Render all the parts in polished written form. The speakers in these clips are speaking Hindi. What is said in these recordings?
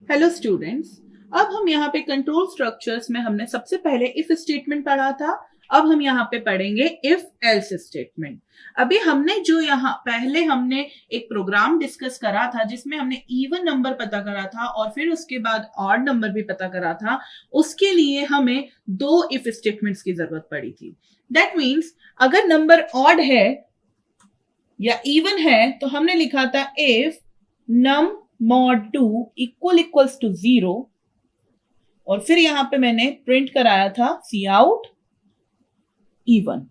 Hello students. अब हम यहाँ पे कंट्रोल स्ट्रक्चर्स में हमने सबसे पहले इफ स्टेटमेंट पढ़ा था। अब हम यहाँ पे पढ़ेंगे इफ एल्स स्टेटमेंट। अभी हमने जो यहाँ पहले हमने एक प्रोग्राम डिस्कस करा था जिसमें हमने इवन नंबर पता करा था और फिर उसके बाद ऑड नंबर भी पता करा था। उसके लिए हमें दो इफ स्टेटमेंट्स की जरूरत पड़ी थी। दैट मीन्स अगर नंबर ऑड है या इवन है तो हमने लिखा था if num mod 2 equals to 0 और फिर यहां पे मैंने प्रिंट कराया था सी आउट इवन।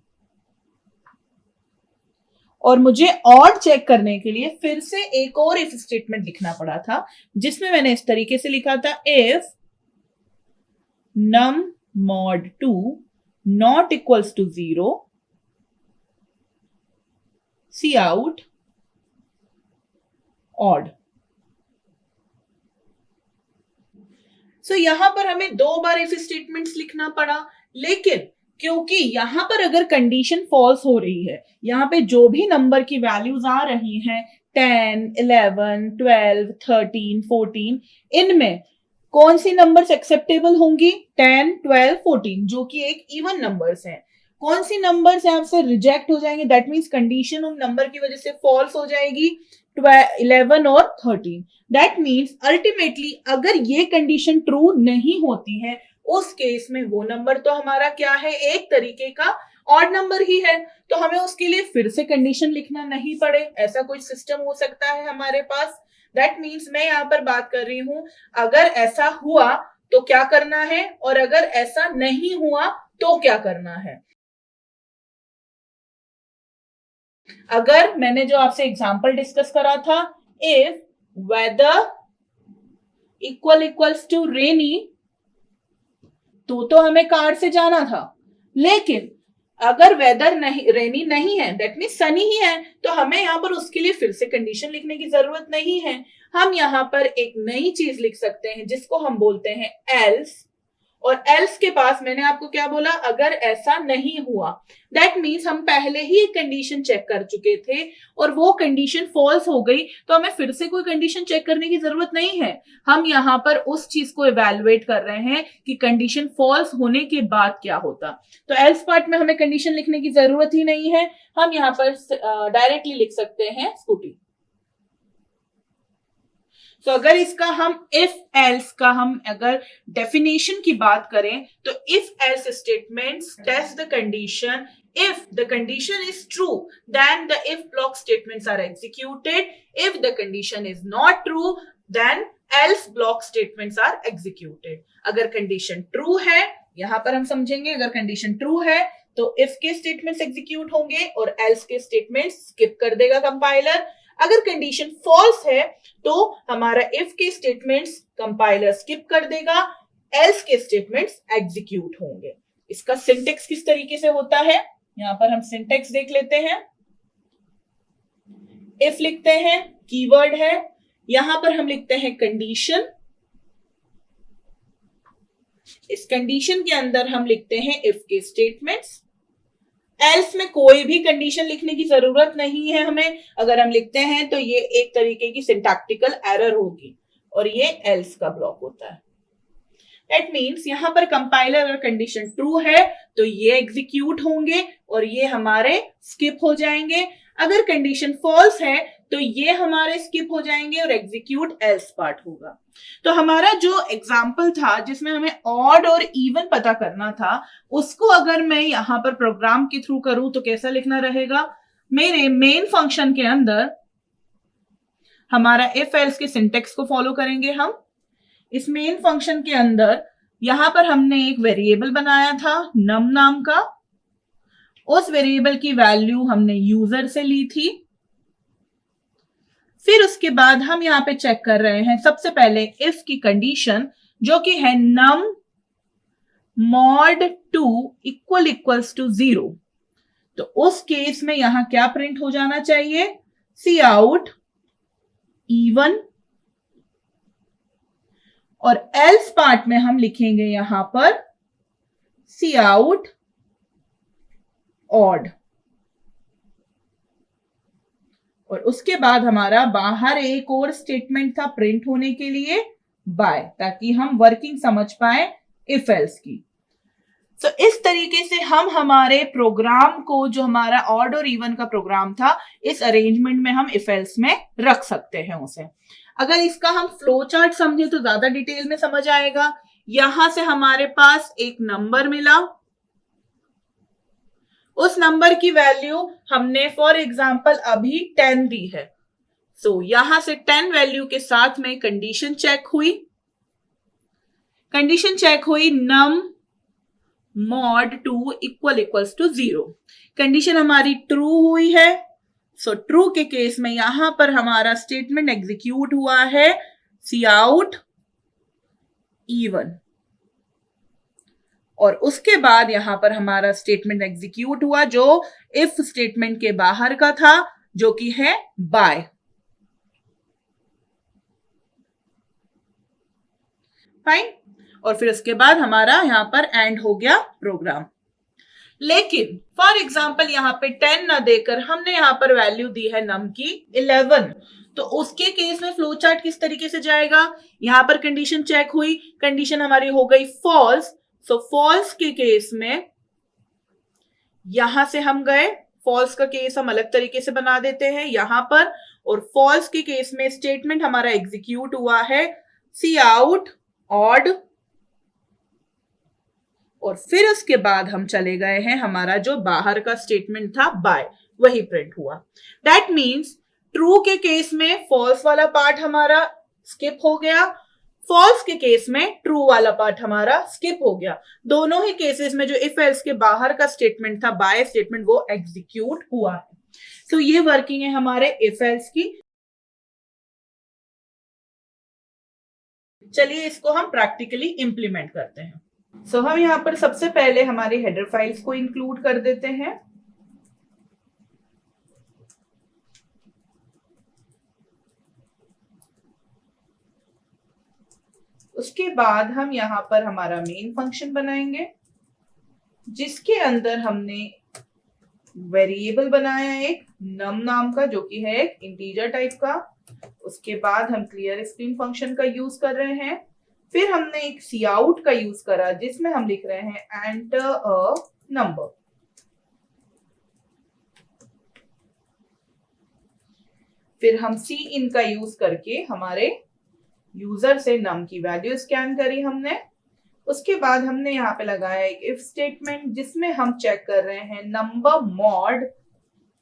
और मुझे ऑड चेक करने के लिए फिर से एक और इफ स्टेटमेंट लिखना पड़ा था जिसमें मैंने इस तरीके से लिखा था if num mod 2 not equals to 0 cout odd. So यहां पर हमें दो बार इफ स्टेटमेंट्स लिखना पड़ा, लेकिन क्योंकि यहां पर अगर कंडीशन फॉल्स हो रही है, यहां पे जो भी नंबर की वैल्यूज आ रही हैं 10, 11, 12, 13, 14, इनमें कौन सी नंबर्स एक्सेप्टेबल होंगी? 10, 12, 14 जो कि एक इवन नंबर्स हैं। कौन सी नंबर्स यहां से रिजेक्ट हो जाएंगे? दैट मीन्स कंडीशन उन नंबर की वजह से फॉल्स हो जाएगी 11 और 13। दैट मीन्स अल्टीमेटली अगर ये कंडीशन ट्रू नहीं होती है उस केस में वो नंबर तो हमारा क्या है, एक तरीके का ऑड नंबर ही है। तो हमें उसके लिए फिर से कंडीशन लिखना नहीं पड़े, ऐसा कोई सिस्टम हो सकता है हमारे पास। दैट मीन्स मैं यहां पर बात कर रही हूं अगर ऐसा हुआ तो क्या करना है और अगर ऐसा नहीं हुआ तो क्या करना है। अगर मैंने जो आपसे एग्जांपल डिस्कस करा था इफ वेदर इक्वल्स टू रेनी तो हमें कार से जाना था, लेकिन अगर वेदर नहीं रेनी नहीं है दैट मीन सनी ही है तो हमें यहां पर उसके लिए फिर से कंडीशन लिखने की जरूरत नहीं है। हम यहां पर एक नई चीज लिख सकते हैं जिसको हम बोलते हैं एल्स। और एल्स के पास मैंने आपको क्या बोला? अगर ऐसा नहीं हुआ। दैट मीन्स हम पहले ही एक कंडीशन चेक कर चुके थे और वो कंडीशन फॉल्स हो गई तो हमें फिर से कोई कंडीशन चेक करने की जरूरत नहीं है। हम यहां पर उस चीज को इवेलुएट कर रहे हैं कि कंडीशन फॉल्स होने के बाद क्या होता। तो एल्स पार्ट में हमें कंडीशन लिखने की जरूरत ही नहीं है, हम यहां पर डायरेक्टली लिख सकते हैं स्कूटी। तो अगर इसका हम इफ एल्स का हम अगर डेफिनेशन की बात करें तो if else statements test the condition. if the condition is true then the if block statements are executed. if the condition is not true then else block statements are executed. अगर कंडीशन ट्रू है, यहां पर हम समझेंगे अगर कंडीशन ट्रू है तो if के स्टेटमेंट्स एग्जीक्यूट होंगे और else के स्टेटमेंट्स स्किप कर देगा कंपाइलर। अगर कंडीशन फॉल्स है तो हमारा इफ के स्टेटमेंट्स कंपाइलर स्किप कर देगा, एल्स के स्टेटमेंट्स एग्जीक्यूट होंगे। इसका सिंटेक्स किस तरीके से होता है, यहां पर हम सिंटेक्स देख लेते हैं। इफ लिखते हैं, कीवर्ड है, यहां पर हम लिखते हैं कंडीशन। इस कंडीशन के अंदर हम लिखते हैं इफ के स्टेटमेंट्स। एल्स में कोई भी कंडीशन लिखने की जरूरत नहीं है हमें। अगर हम लिखते हैं तो ये एक तरीके की सिंटैक्टिकल एरर होगी और ये एल्स का ब्लॉक होता है। दैट मीन्स यहां पर कंपाइलर अगर कंडीशन ट्रू है तो ये एग्जीक्यूट होंगे और ये हमारे स्किप हो जाएंगे। अगर कंडीशन फॉल्स है तो ये हमारे स्किप हो जाएंगे और एग्जीक्यूट एल्स पार्ट होगा। तो हमारा जो एग्जाम्पल था जिसमें हमें ऑड और इवन पता करना था उसको अगर मैं यहां पर प्रोग्राम के थ्रू करूं तो कैसा लिखना रहेगा? मेरे मेन फंक्शन के अंदर हमारा इफ एल्स के सिंटेक्स को फॉलो करेंगे हम। इस मेन फंक्शन के अंदर यहां पर हमने एक वेरिएबल बनाया था नम नाम का। उस वेरिएबल की वैल्यू हमने यूजर से ली थी। फिर उसके बाद हम यहां पे चेक कर रहे हैं सबसे पहले इफ की कंडीशन जो कि है num mod 2 इक्वल्स टू 0। तो उस केस में यहां क्या प्रिंट हो जाना चाहिए? सी आउट इवन। और एल्स पार्ट में हम लिखेंगे यहां पर सी आउट ऑड। और उसके बाद हमारा बाहर एक और स्टेटमेंट था प्रिंट होने के लिए बाय, ताकि हम वर्किंग समझ पाए इफ एल्स की। तो इस तरीके से हम हमारे प्रोग्राम को, जो हमारा ऑड और इवन का प्रोग्राम था, इस अरेंजमेंट में हम इफ एल्स में रख सकते हैं उसे। अगर इसका हम फ्लो चार्ट समझे तो ज्यादा डिटेल में समझ आएगा। यहां से हमारे पास एक नंबर मिला, उस नंबर की वैल्यू हमने फॉर एग्जांपल अभी 10 दी है। सो यहां से 10 वैल्यू के साथ में कंडीशन चेक हुई, कंडीशन चेक हुई नम मॉड 2 इक्वल्स टू 0। कंडीशन हमारी ट्रू हुई है। सो ट्रू के केस में यहां पर हमारा स्टेटमेंट एग्जीक्यूट हुआ है सी आउट इवन, और उसके बाद यहां पर हमारा स्टेटमेंट एग्जीक्यूट हुआ जो इफ स्टेटमेंट के बाहर का था, जो कि है बाय। फाइन। और फिर उसके बाद हमारा यहां पर एंड हो गया प्रोग्राम। लेकिन फॉर एग्जाम्पल यहां पे 10 ना देकर हमने यहां पर वैल्यू दी है नम की 11, तो उसके केस में फ्लो चार्ट किस तरीके से जाएगा? यहां पर कंडीशन चेक हुई, कंडीशन हमारी हो गई फॉल्स। सो फॉल्स के केस में यहां से हम गए, फॉल्स का केस हम अलग तरीके से बना देते हैं यहां पर, और फॉल्स के केस में स्टेटमेंट हमारा एग्जीक्यूट हुआ है सी आउट ऑड, और फिर उसके बाद हम चले गए हैं, हमारा जो बाहर का स्टेटमेंट था बाय, वही प्रिंट हुआ। दैट मीन्स ट्रू के केस में फॉल्स वाला पार्ट हमारा स्किप हो गया, फॉल्स के केस में ट्रू वाला पार्ट हमारा स्किप हो गया। दोनों ही केसेस में जो इफ एल्स के बाहर का स्टेटमेंट था बाय स्टेटमेंट, वो एग्जीक्यूट हुआ है। तो ये वर्किंग है हमारे इफ एल्स की। चलिए इसको हम प्रैक्टिकली इंप्लीमेंट करते हैं। सो हम यहां पर सबसे पहले हमारे हेडर फाइल्स को इंक्लूड कर देते हैं। उसके बाद हम यहां पर हमारा मेन फंक्शन बनाएंगे, जिसके अंदर हमने वेरिएबल बनाया एक नम नाम का, जो कि है एक इंटीजर टाइप का। उसके बाद हम क्लियर स्क्रीन फंक्शन का यूज कर रहे हैं। फिर हमने एक सी आउट का यूज करा, जिसमें हम लिख रहे हैं एंटर अ नंबर। फिर हम सी इन का यूज करके हमारे यूजर से नम की वैल्यू स्कैन करी हमने। उसके बाद हमने यहाँ पे लगाया एक इफ स्टेटमेंट, जिसमें हम चेक कर रहे हैं नंबर मॉड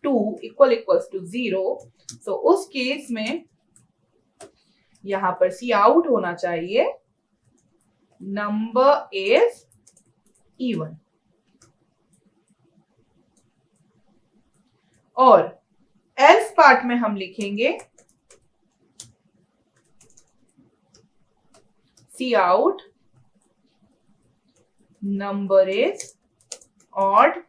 2 इक्वल्स टू 0। तो उस केस में यहां पर सी आउट होना चाहिए नंबर इज इवन, और एल्स पार्ट में हम लिखेंगे सी आउट नंबर इज ऑड,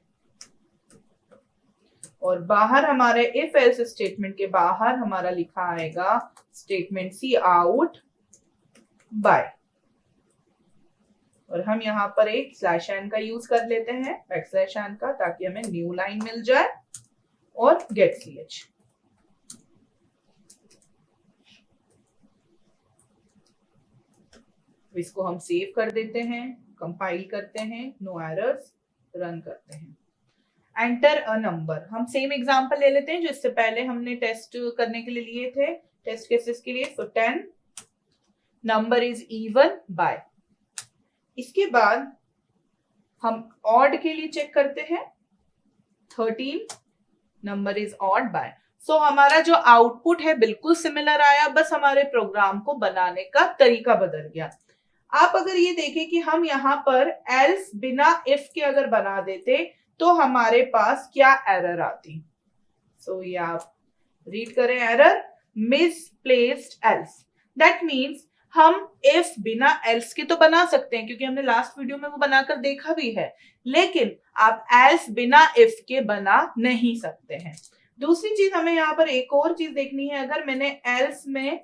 और बाहर हमारे इफ एल्स स्टेटमेंट के बाहर हमारा लिखा आएगा स्टेटमेंट सी आउट बाय, और हम यहां पर एक स्लैश एन का यूज कर लेते हैं, बैकस्लैश एन का, ताकि हमें न्यू लाइन मिल जाए, और गेट ch। इसको हम सेव कर देते हैं, कंपाइल करते हैं, नो एरर्स, रन करते हैं। एंटर अ नंबर, हम सेम एग्जांपल ले लेते हैं जो इससे पहले हमने टेस्ट करने के लिए लिए थे, टेस्ट केसेस के लिए। तो 10 नंबर इज इवन बाय। इसके बाद हम ऑड के लिए चेक करते हैं, 13 नंबर इज ऑड बाय। सो हमारा जो आउटपुट है बिल्कुल सिमिलर आया, बस हमारे प्रोग्राम को बनाने का तरीका बदल गया। आप अगर ये देखें कि हम यहाँ पर एल्स बिना इफ के अगर बना देते तो हमारे पास क्या एरर आती। सो ये आप रीड करें, error misplaced else. That means हम इफ बिना एल्स के तो बना सकते हैं, क्योंकि हमने लास्ट वीडियो में वो बनाकर देखा भी है, लेकिन आप एल्स बिना इफ के बना नहीं सकते हैं। दूसरी चीज हमें यहाँ पर एक और चीज देखनी है, अगर मैंने एल्स में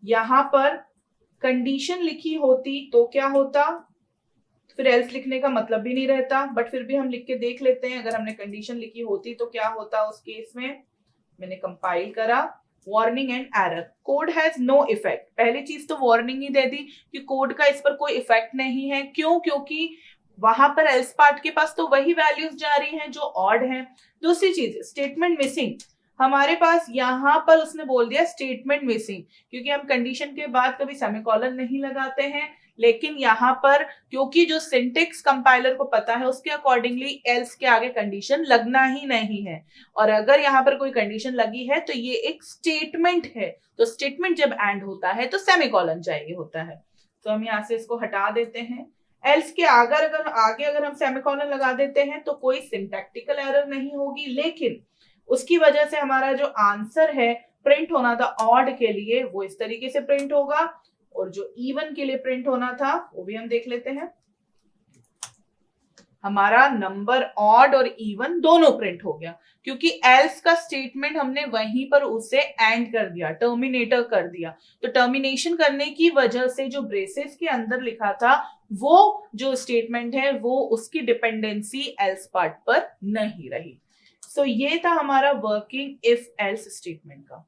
यहाँ पर कंडीशन लिखी होती तो क्या होता, फिर एल्स लिखने का मतलब भी नहीं रहता, बट फिर भी हम लिख के देख लेते हैं। अगर हमने कंडीशन लिखी होती तो क्या होता उस केस में। मैंने कंपाइल करा, warning and error, code has no effect. पहली चीज तो वार्निंग ही दे दी कि कोड का इस पर कोई इफेक्ट नहीं है। क्यों? क्योंकि वहां पर एल्स पार्ट के पास तो वही वैल्यूज जा रही हैं जो ऑड हैं। दूसरी चीज स्टेटमेंट मिसिंग, हमारे पास यहां पर उसने बोल दिया स्टेटमेंट मिसिंग, क्योंकि हम कंडीशन के बाद कभी सेमीकोलन नहीं लगाते हैं, लेकिन यहाँ पर क्योंकि जो सिंटेक्स कंपाइलर को पता है उसके अकॉर्डिंगली एल्स के आगे कंडीशन लगना ही नहीं है। और अगर यहाँ पर कोई कंडीशन लगी है तो ये एक स्टेटमेंट है, तो स्टेटमेंट जब एंड होता है तो सेमीकोलन चाहिए होता है। तो हम यहाँ से इसको हटा देते हैं। एल्स के अगर हम सेमीकोलन लगा देते हैं तो कोई सिंटैक्टिकल एरर नहीं होगी, लेकिन उसकी वजह से हमारा जो आंसर है प्रिंट होना था ऑड के लिए वो इस तरीके से प्रिंट होगा, और जो इवन के लिए प्रिंट होना था वो भी हम देख लेते हैं। हमारा नंबर ऑड और इवन दोनों प्रिंट हो गया, क्योंकि एल्स का स्टेटमेंट हमने वहीं पर उसे एंड कर दिया, टर्मिनेटर कर दिया। तो टर्मिनेशन करने की वजह से जो ब्रेसेस के अंदर लिखा था वो जो स्टेटमेंट है वो उसकी डिपेंडेंसी एल्स पार्ट पर नहीं रही। सो ये था हमारा वर्किंग इफ एल्स स्टेटमेंट का।